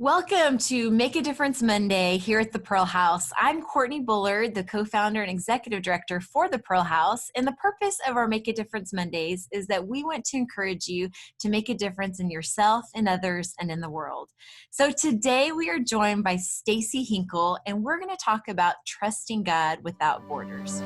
Welcome to Make a Difference Monday here at the Pearl House. I'm Courtney Bullard, the co-founder and executive director for the Pearl House. And the purpose of our Make a Difference Mondays is that we want to encourage you to make a difference in yourself and others and in the world. So today we are joined by Stacy Hinkle, and we're going to talk about trusting God without borders.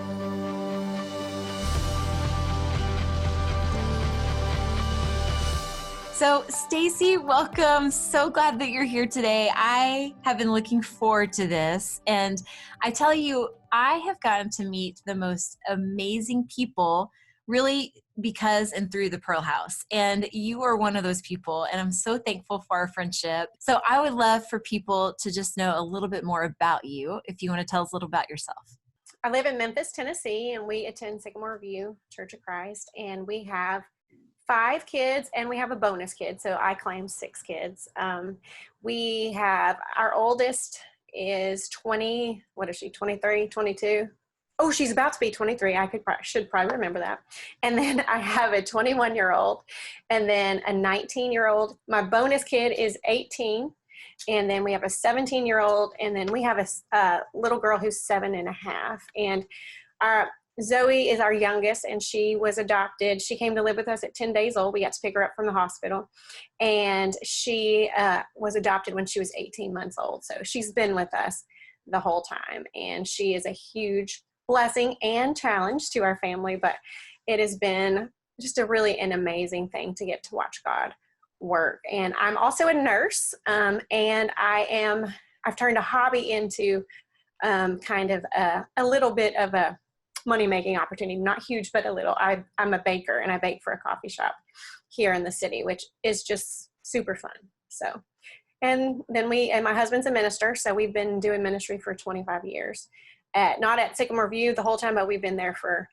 So Stacy, welcome. So glad that you're here today. I have been looking forward to this. And I tell you, I have gotten to meet the most amazing people really because and through the Pearl House. And you are one of those people. And I'm so thankful for our friendship. So I would love for people to just know a little bit more about you. If you want to tell us a little about yourself. I live in Memphis, Tennessee, and we attend Sycamore View Church of Christ. And we have 5 kids, and we have a bonus kid, so I claim 6 kids. We have, our oldest is 20, what is she, 23, 22? Oh, she's about to be 23. I should probably remember that. And then I have a 21-year-old, and then a 19-year-old. My bonus kid is 18, and then we have a 17-year-old, and then we have a little girl who's 7.5. And Zoe is our youngest, and she was adopted. She came to live with us at 10 days old. We got to pick her up from the hospital, and she was adopted when she was 18 months old. So she's been with us the whole time, and she is a huge blessing and challenge to our family, but it has been just an amazing thing to get to watch God work. And I'm also a nurse, and I've turned a hobby into kind of a little bit of a money-making opportunity, not huge, but a little. I'm a baker, and I bake for a coffee shop here in the city, which is just super fun. So, and then my husband's a minister, so we've been doing ministry for 25 years. Not at Sycamore View the whole time, but we've been there for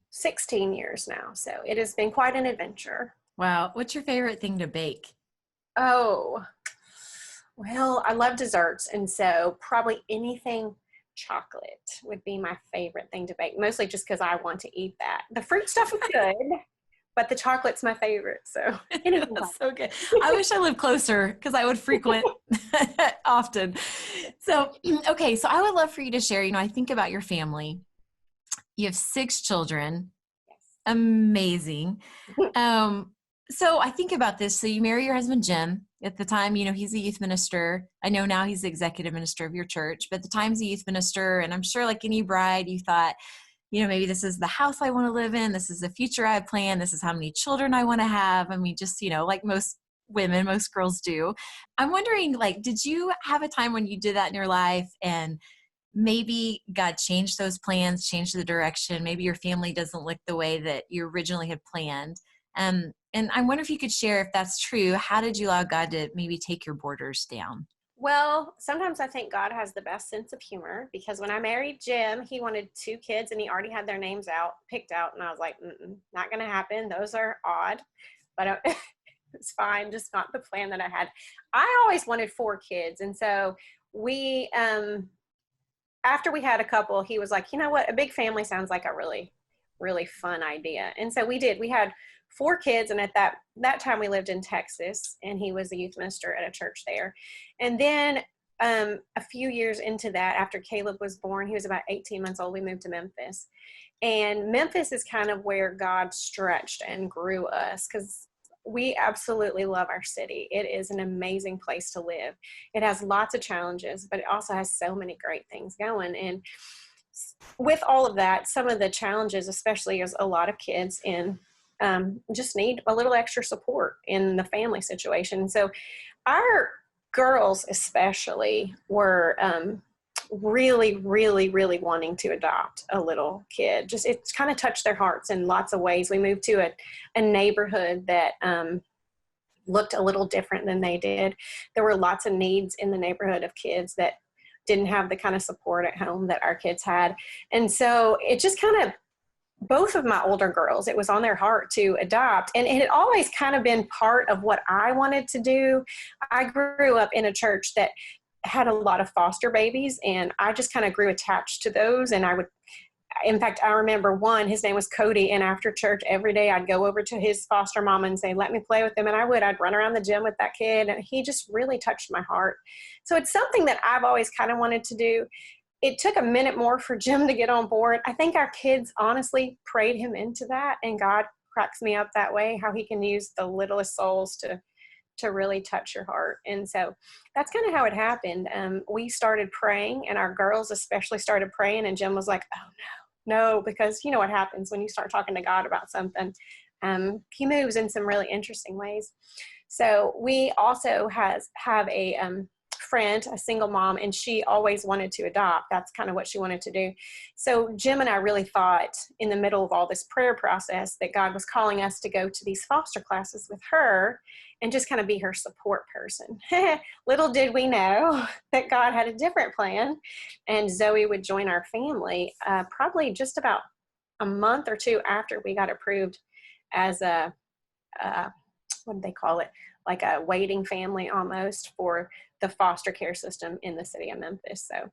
16 years now. So it has been quite an adventure. Wow. What's your favorite thing to bake? Oh, well, I love desserts, and so probably anything chocolate would be my favorite thing to bake, mostly just because I want to eat that. The fruit stuff is good, but the chocolate's my favorite. So that's so good. I wish I lived closer because I would frequent often. So, okay. So I would love for you to share, I think about your family. You have 6 children. Yes. Amazing. So I think about this. So you marry your husband, Jim. At the time, he's a youth minister. I know now he's the executive minister of your church, but at the time he's a youth minister. And I'm sure like any bride, you thought, maybe this is the house I want to live in. This is the future I plan. This is how many children I want to have. I mean, just, like most women, most girls do. I'm wondering, did you have a time when you did that in your life and maybe God changed those plans, changed the direction? Maybe your family doesn't look the way that you originally had planned. And I wonder if you could share, if that's true, how did you allow God to maybe take your borders down? Well, sometimes I think God has the best sense of humor, because when I married Jim, he wanted 2 kids and he already had their names picked out. And I was like, not going to happen. Those are odd, but it's fine. Just not the plan that I had. I always wanted 4 kids. And so we, after we had a couple, he was like, you know what? A big family sounds like a really, really fun idea. And so we did. We had 4 kids, and at that time we lived in Texas, and he was a youth minister at a church there. And then a few years into that, after Caleb was born, he was about 18 months old, we moved to Memphis. And Memphis is kind of where God stretched and grew us, because we absolutely love our city. It is an amazing place to live. It has lots of challenges, but it also has so many great things going. And with all of that, some of the challenges, especially as a lot of kids just need a little extra support in the family situation. So our girls especially were really, really, really wanting to adopt a little kid. Just, it's kind of touched their hearts in lots of ways. We moved to a neighborhood that looked a little different than they did. There were lots of needs in the neighborhood of kids that didn't have the kind of support at home that our kids had. And so it just kind of, both of my older girls, it was on their heart to adopt. And it had always kind of been part of what I wanted to do. I grew up in a church that had a lot of foster babies, and I just kind of grew attached to those. And in fact, I remember one, his name was Cody, and after church every day I'd go over to his foster mom and say, let me play with him. And I'd run around the gym with that kid, and he just really touched my heart. So it's something that I've always kind of wanted to do. It took a minute more for Jim to get on board. I think our kids honestly prayed him into that, and God cracks me up that way, how he can use the littlest souls to really touch your heart. And so that's kind of how it happened. We started praying, and our girls especially started praying, and Jim was like, oh no, because you know what happens when you start talking to God about something. He moves in some really interesting ways. So we also have a friend, a single mom, and she always wanted to adopt. That's kind of what she wanted to do. So Jim and I really thought in the middle of all this prayer process that God was calling us to go to these foster classes with her and just kind of be her support person. Little did we know that God had a different plan, and Zoe would join our family probably just about a month or two after we got approved as a what do they call it? Like a waiting family almost for the foster care system in the city of Memphis. So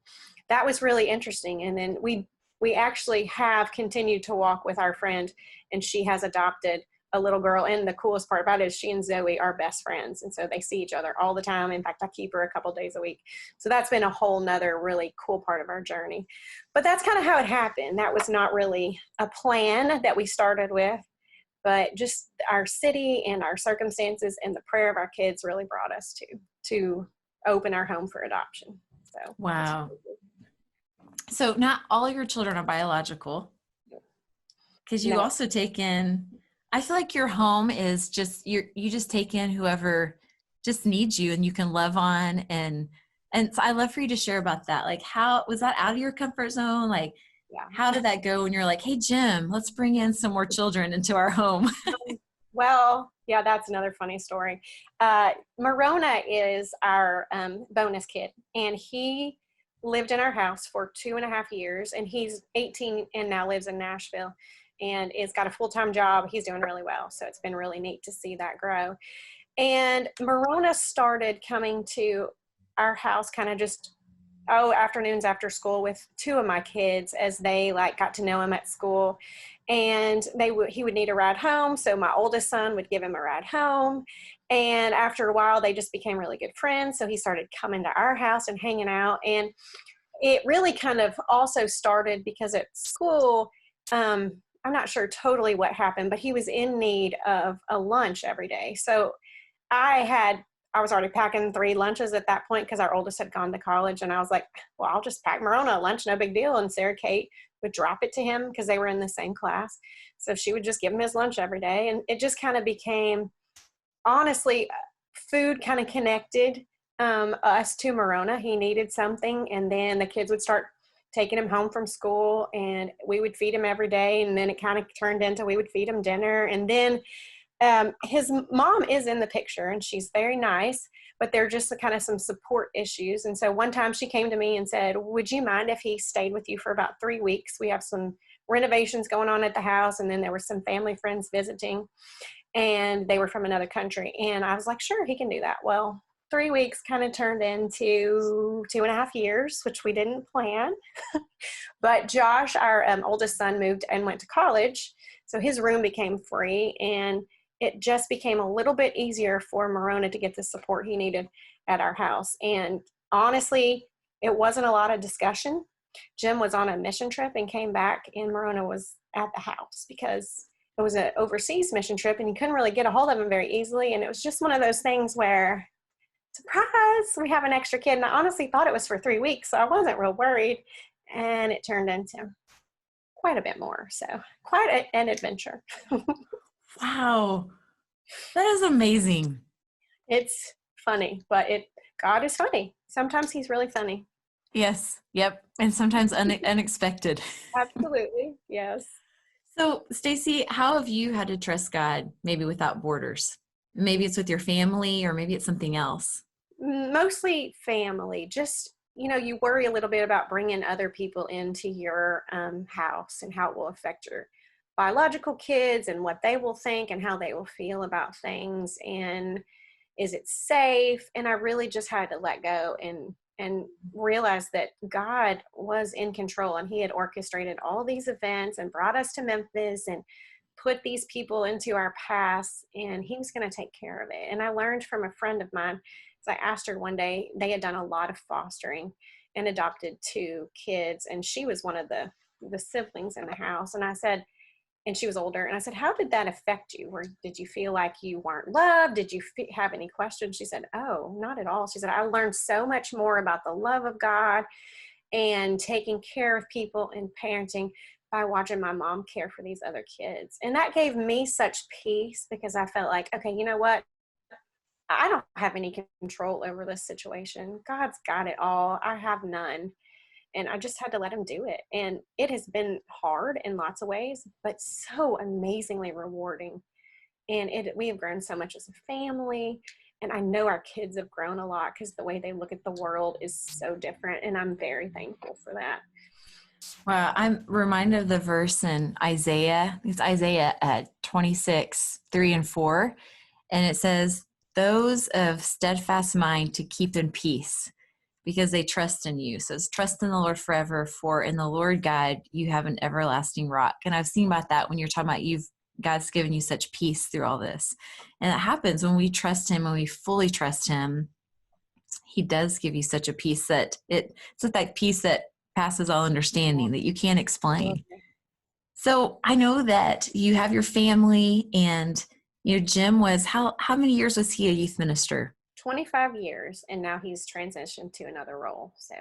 that was really interesting. And then we actually have continued to walk with our friend, and she has adopted a little girl. And the coolest part about it is she and Zoe are best friends. And so they see each other all the time. In fact, I keep her a couple days a week. So that's been a whole nother really cool part of our journey. But that's kind of how it happened. That was not really a plan that we started with, but just our city and our circumstances and the prayer of our kids really brought us to open our home for adoption. So wow. So not all your children are biological, because you also take in, I feel like your home is just, you just take in whoever just needs you and you can love on. And so I'd love for you to share about that. Like, how was that out of your comfort zone? Like, how did that go when you're like, hey, Jim, let's bring in some more children into our home? Well, yeah, that's another funny story. Morona is our bonus kid, and he lived in our house for 2.5 years, and he's 18 and now lives in Nashville and has got a full-time job. He's doing really well. So it's been really neat to see that grow. And Morona started coming to our house kind of just afternoons after school with 2 of my kids as they got to know him at school, and he would need a ride home. So my oldest son would give him a ride home. And after a while, they just became really good friends. So he started coming to our house and hanging out. And it really kind of also started because at school, I'm not sure totally what happened, but he was in need of a lunch every day. So I was already packing 3 lunches at that point because our oldest had gone to college. And I was like, well, I'll just pack Morona a lunch, no big deal. And Sarah Kate would drop it to him because they were in the same class. So she would just give him his lunch every day. And it just kind of became, honestly, food kind of connected us to Morona. He needed something. And then the kids would start taking him home from school, and we would feed him every day. And then it kind of turned into we would feed him dinner. And then his mom is in the picture, and she's very nice, but there are just kind of some support issues. And so one time she came to me and said, would you mind if he stayed with you for about 3 weeks? We have some renovations going on at the house. And then there were some family friends visiting, and they were from another country. And I was like, sure, he can do that. Well, 3 weeks kind of turned into 2.5 years, which we didn't plan. But Josh, our oldest son, moved and went to college. So his room became free, and it just became a little bit easier for Morona to get the support he needed at our house. And honestly, it wasn't a lot of discussion. Jim was on a mission trip and came back, and Morona was at the house because it was an overseas mission trip, and you couldn't really get a hold of him very easily. And it was just one of those things where, surprise, we have an extra kid. And I honestly thought it was for 3 weeks, so I wasn't real worried. And it turned into quite a bit more. So quite an adventure. Wow. That is amazing. It's funny, but God is funny. Sometimes he's really funny. Yes. Yep. And sometimes unexpected. Absolutely. Yes. So, Stacy, how have you had to trust God, maybe without borders? Maybe it's with your family, or maybe it's something else. Mostly family. Just, you worry a little bit about bringing other people into your house and how it will affect your biological kids and what they will think and how they will feel about things. And is it safe? And I really just had to let go and and realized that God was in control, and he had orchestrated all these events and brought us to Memphis and put these people into our paths, and he was going to take care of it. And I learned from a friend of mine, so I asked her one day, they had done a lot of fostering and adopted 2 kids, and she was one of the siblings in the house. And I said, and she was older, and I said, how did that affect you? Or did you feel like you weren't loved? Did you have any questions? She said, oh, not at all. She said, I learned so much more about the love of God and taking care of people and parenting by watching my mom care for these other kids. And that gave me such peace, because I felt like, okay, you know what? I don't have any control over this situation. God's got it all. I have none. And I just had to let him do it. And it has been hard in lots of ways, but so amazingly rewarding. And we have grown so much as a family. And I know our kids have grown a lot, because the way they look at the world is so different. And I'm very thankful for that. Well, I'm reminded of the verse in Isaiah. It's Isaiah 26, 3 and 4. And it says, those of steadfast mind to keep in peace, because they trust in you. So it's trust in the Lord forever, for in the Lord God, you have an everlasting rock. And I've seen about that when you're talking about God's given you such peace through all this. And it happens when we trust him, when we fully trust him, he does give you such a peace that it's like peace that passes all understanding, that you can't explain. So I know that you have your family, and Jim was, how many years was he a youth minister? 25 years, and now he's transitioned to another role. So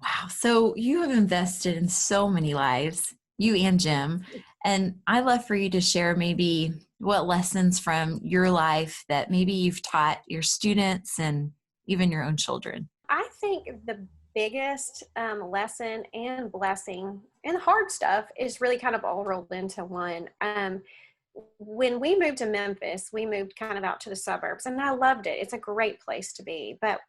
wow. So you have invested in so many lives, you and Jim. And I'd love for you to share maybe what lessons from your life that maybe you've taught your students and even your own children. I think the biggest lesson and blessing and hard stuff is really kind of all rolled into one. When we moved to Memphis, we moved kind of out to the suburbs, and I loved it. It's a great place to be. But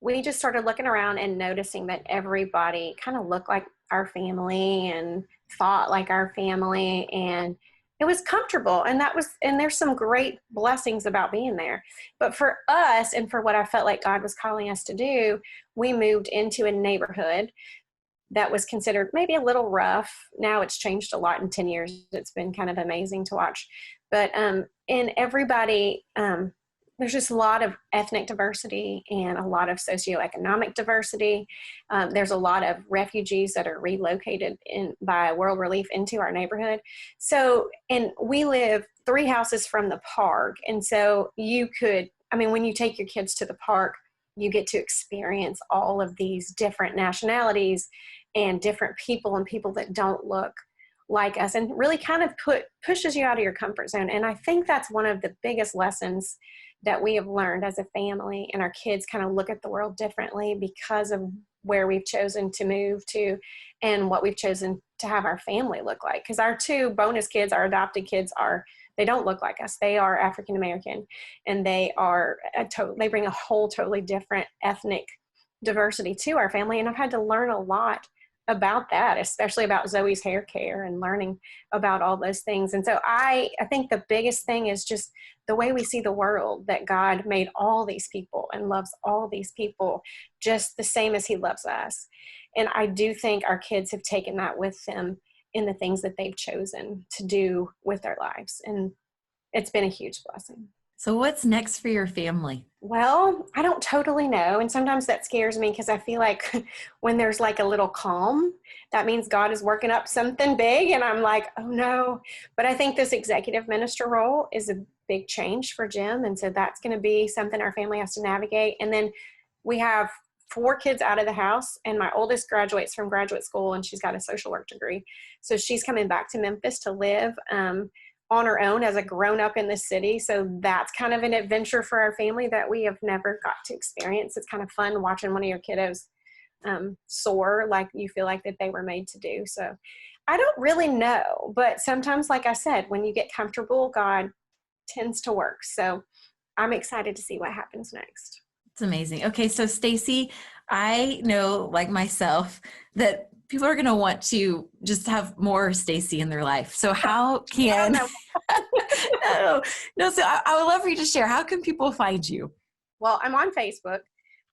we just started looking around and noticing that everybody kind of looked like our family and thought like our family, and it was comfortable. And there's some great blessings about being there. But for us, and for what I felt like God was calling us to do, we moved into a neighborhood that was considered maybe a little rough. Now it's changed a lot in 10 years. It's been kind of amazing to watch. But in everybody, there's just a lot of ethnic diversity and a lot of socioeconomic diversity. There's a lot of refugees that are relocated by World Relief into our neighborhood. So, and we live 3 houses from the park. And so when you take your kids to the park, you get to experience all of these different nationalities and different people, and people that don't look like us, and really kind of pushes you out of your comfort zone. And I think that's one of the biggest lessons that we have learned as a family, and our kids kind of look at the world differently because of where we've chosen to move to and what we've chosen to have our family look like. Because our 2 bonus kids, our adopted kids, they don't look like us. They are African American, and they bring a whole totally different ethnic diversity to our family. And I've had to learn a lot about that, especially about Zoe's hair care and learning about all those things. And so I think the biggest thing is just the way we see the world, that God made all these people and loves all these people just the same as he loves us. And I do think our kids have taken that with them in the things that they've chosen to do with their lives. And it's been a huge blessing. So what's next for your family? Well, I don't totally know. And sometimes that scares me, because I feel like when there's like a little calm, that means God is working up something big. And I'm like, oh no. But I think this executive minister role is a big change for Jim. And so that's going to be something our family has to navigate. And then we have 4 kids out of the house, and my oldest graduates from graduate school, and she's got a social work degree. So she's coming back to Memphis to live on her own as a grown-up in the city. So that's kind of an adventure for our family that we have never got to experience. It's kind of fun watching one of your kiddos soar like you feel like that they were made to do. So I don't really know, but sometimes, like I said, when you get comfortable, God tends to work. So I'm excited to see what happens next. It's amazing. Okay, so Stacy, I know, like myself, that people are going to want to just have more Stacy in their life. So how can no, so I would love for you to share, how can people find you? Well, I'm on Facebook.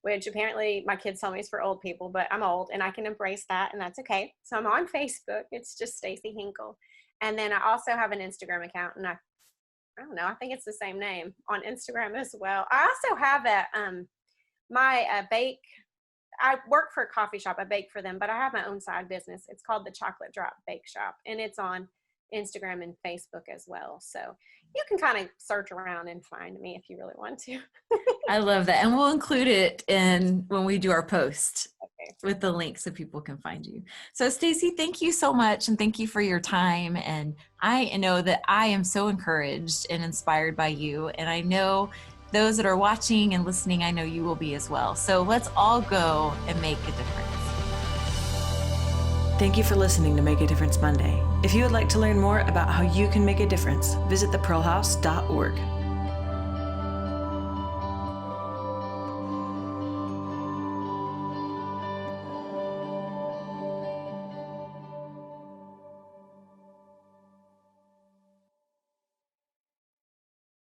which apparently my kids tell me is for old people, but I'm old and I can embrace that, and that's okay. So I'm on Facebook. It's just Stacy Hinkle. And then I also have an Instagram account, and I don't know, I think it's the same name on Instagram as well. I also have my bake. I work for a coffee shop. I bake for them, but I have my own side business. It's called the Chocolate Drop Bake Shop, and it's on Instagram and Facebook as well. So you can kind of search around and find me if you really want to. I love that. And we'll include it in when we do our post with the link so people can find you. So Stacy, thank you so much. And thank you for your time. And I know that I am so encouraged and inspired by you. And I know those that are watching and listening, I know you will be as well. So let's all go and make a difference. Thank you for listening to Make a Difference Monday. If you would like to learn more about how you can make a difference, visit thepearlhouse.org.